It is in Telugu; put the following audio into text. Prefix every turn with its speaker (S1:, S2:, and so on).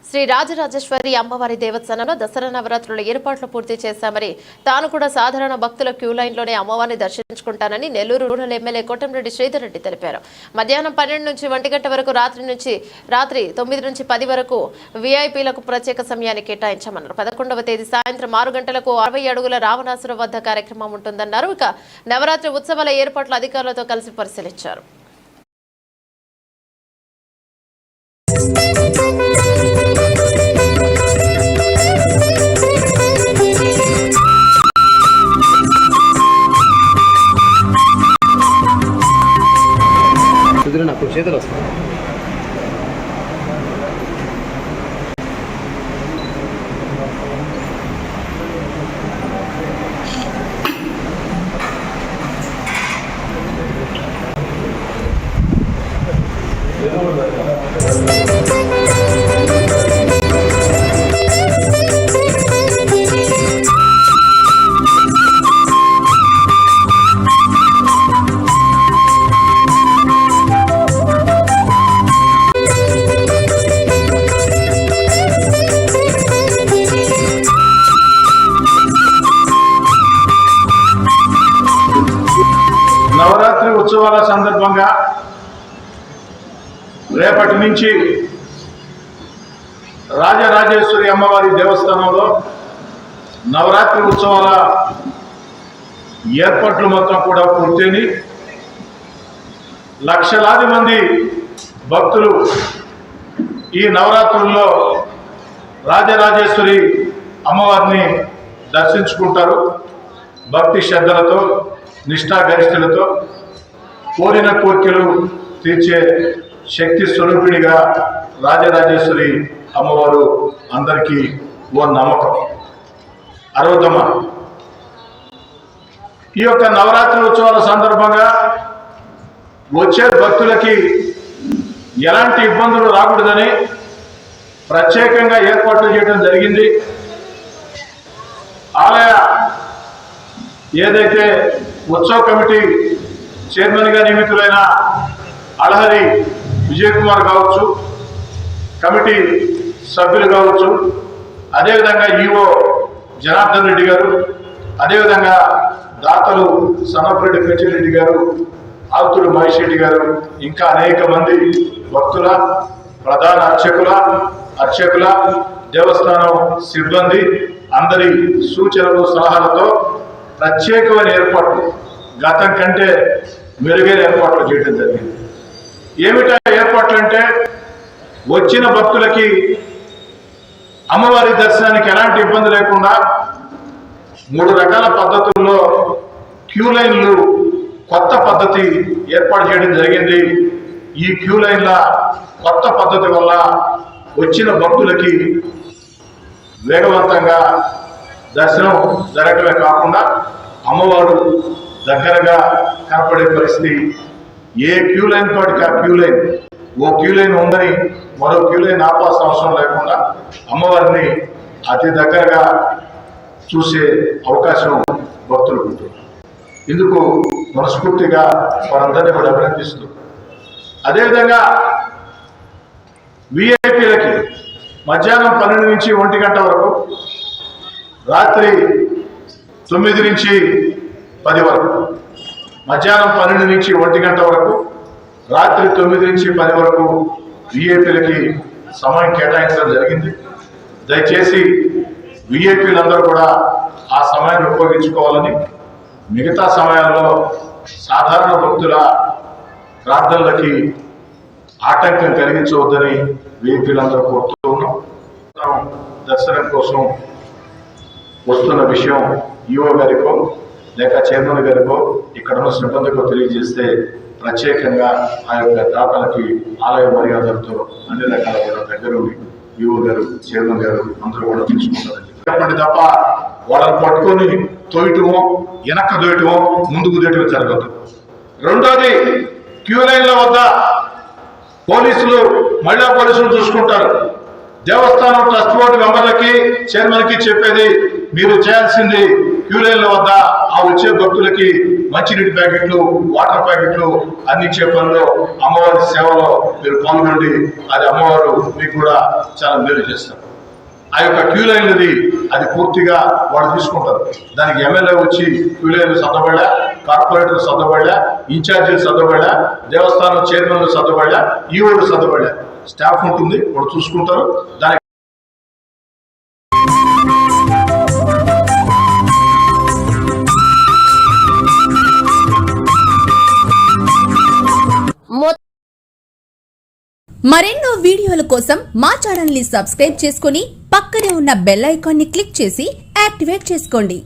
S1: శ్రీ రాజరాజేశ్వరి అమ్మవారి దేవస్థానంలో దసరా నవరాత్రుల ఏర్పాట్లు పూర్తి చేశామని తాను కూడా సాధారణ భక్తుల క్యూ లైన్లోనే అమ్మవారిని దర్శించుకుంటానని నెల్లూరు రూరల్ ఎమ్మెల్యే కోటంరెడ్డి శ్రీధర్ రెడ్డి తెలిపారు. మధ్యాహ్నం 12 నుంచి 1 గంట వరకు రాత్రి 9 నుంచి 10 వరకు వీఐపీలకు ప్రత్యేక సమయాన్ని కేటాయించామన్నారు. 11వ తేదీ సాయంత్రం 6 గంటలకు 60 అడుగుల రావణాసుర వద్ద కార్యక్రమం ఉంటుందన్నారు. ఇక నవరాత్రి ఉత్సవాల ఏర్పాట్లు అధికారులతో కలిసి పరిశీలించారు.
S2: నాకు చేతులు వస్తాయి.
S3: నవరాత్రి ఉత్సవాల సందర్భంగా రేపటి నుంచి రాజరాజేశ్వరి అమ్మవారి దేవస్థానంలో నవరాత్రి ఉత్సవాల ఏర్పాట్లు మొత్తం కూడా పూర్తయి లక్షలాది మంది భక్తులు ఈ నవరాత్రుల్లో రాజరాజేశ్వరి అమ్మవారిని దర్శించుకుంటారు. భక్తి శ్రద్ధలతో నిష్ఠాగరిష్ఠులతో కోరిన కోరికలు తీర్చే శక్తి స్వరూపిణిగా రాజరాజేశ్వరి అమ్మవారు అందరికీ ఓ నమ్మకం. అరవదమ్మ ఈ యొక్క నవరాత్రి ఉత్సవాల సందర్భంగా వచ్చే భక్తులకి ఎలాంటి ఇబ్బందులు రాకూడదని ప్రత్యేకంగా ఏర్పాట్లు చేయడం జరిగింది. ఆలయ ఏదైతే ఉత్సవ కమిటీ చైర్మన్గా నియమితులైన అలహరి విజయ్ కుమార్ కావచ్చు, కమిటీ సభ్యులు కావచ్చు, అదేవిధంగా ఈవో జనార్దన్ రెడ్డి గారు, అదేవిధంగా దాతలు సనపరెడ్డి పెంచిరెడ్డి గారు, ఆల్తుడు మహేష్ రెడ్డి గారు, ఇంకా అనేక మంది భక్తుల, ప్రధాన అర్చకుల దేవస్థానం సిబ్బంది అందరి సూచనలు సలహాలతో ప్రత్యేకమైన ఏర్పాట్లు, గతం కంటే మెరుగైన ఏర్పాట్లు చేయడం జరిగింది. ఏమిటా ఏర్పాట్లు అంటే, వచ్చిన భక్తులకి అమ్మవారి దర్శనానికి ఎలాంటి ఇబ్బంది లేకుండా 3 రకాల పద్ధతుల్లో క్యూ లైన్లు కొత్త పద్ధతి ఏర్పాటు చేయడం జరిగింది. ఈ క్యూ లైన్ల కొత్త పద్ధతి వల్ల వచ్చిన భక్తులకి వేగవంతంగా దర్శనం జరగడమే కాకుండా అమ్మవారు దగ్గరగా కనపడే పరిస్థితి. ఏ క్యూ లైన్ తోటికి ఆ క్యూ లైన్, ఓ క్యూ లైన్ ఉందని మరో క్యూ లైన్ ఆపాల్సిన అవసరం లేకుండా అమ్మవారిని అతి దగ్గరగా చూసే అవకాశం భక్తులకు ఉంటుంది. ఇందుకు మనస్ఫూర్తిగా వారందరినీ కూడా అభినందిస్తూ, అదేవిధంగా విఐపీలకి మధ్యాహ్నం 12 నుంచి 1 గంట వరకు, రాత్రి 9 నుంచి 10 వరకు, మధ్యాహ్నం 12 నుంచి 1 గంట వరకు, రాత్రి 9 నుంచి 10 వరకు విఐపీలకి సమయం కేటాయించడం జరిగింది. దయచేసి విఐపీలందరూ కూడా ఆ సమయాన్ని ఉపయోగించుకోవాలని, మిగతా సమయాల్లో సాధారణ భక్తుల ప్రార్థనలకి ఆటంకం కలిగించవద్దని విఐపీలందరూ కోరుతూ ఉన్నాం. దర్శనం కోసం వస్తున్న విషయం ఈఓ గారికో లేక చైర్మన్ గారికో ఇక్కడ ఉన్న సిబ్బందికో తెలియజేస్తే ప్రత్యేకంగా ఆ యొక్క దాతలకి ఆలయ మర్యాదలతో అన్ని రకాల కూడా దగ్గరుండి ఈఓ గారు, చైర్మన్ గారు అందరూ కూడా తీసుకుంటారని చెప్పండి తప్ప వాళ్ళని పట్టుకొని తోయటమో, వెనక్కి దోయటమో, ముందుకు దోయటమో జరగదు. రెండోది, క్యూ లైన్ల వద్ద మహిళా పోలీసులు చూసుకుంటారు. దేవస్థానం ట్రస్ట్ బోర్డు మెంబర్లకి, చైర్మన్కి చెప్పేది, మీరు చేయాల్సింది క్యూ లైన్ల వద్ద ఆ వచ్చే భక్తులకి మంచినీటి ప్యాకెట్లు, వాటర్ ప్యాకెట్లు అందించే పనిలో అమ్మవారి సేవలో మీరు పాల్గొండి. అది అమ్మవారు మీకు కూడా చాలా మేలు చేస్తారు. ఆ యొక్క క్యూ లైన్లది అది పూర్తిగా వాళ్ళు తీసుకుంటారు. దానికి ఎమ్మెల్యే వచ్చి క్యూ లైన్లు సర్దబడా, కార్పొరేటర్ సర్దబడా, ఇన్ఛార్జీలు సర్దబడా, దేవస్థానం చైర్మన్లు సర్దబడా, ఈఓలు సర్దబడా, స్టాఫ్ ఉంటుంది, వాళ్ళు చూసుకుంటారు. దానికి
S2: మరెన్నో వీడియోల కోసం మా ఛానల్ ని సబ్స్క్రైబ్ చేసుకుని పక్కనే ఉన్న బెల్ ఐకాన్ ని క్లిక్ చేసి యాక్టివేట్ చేసుకోండి.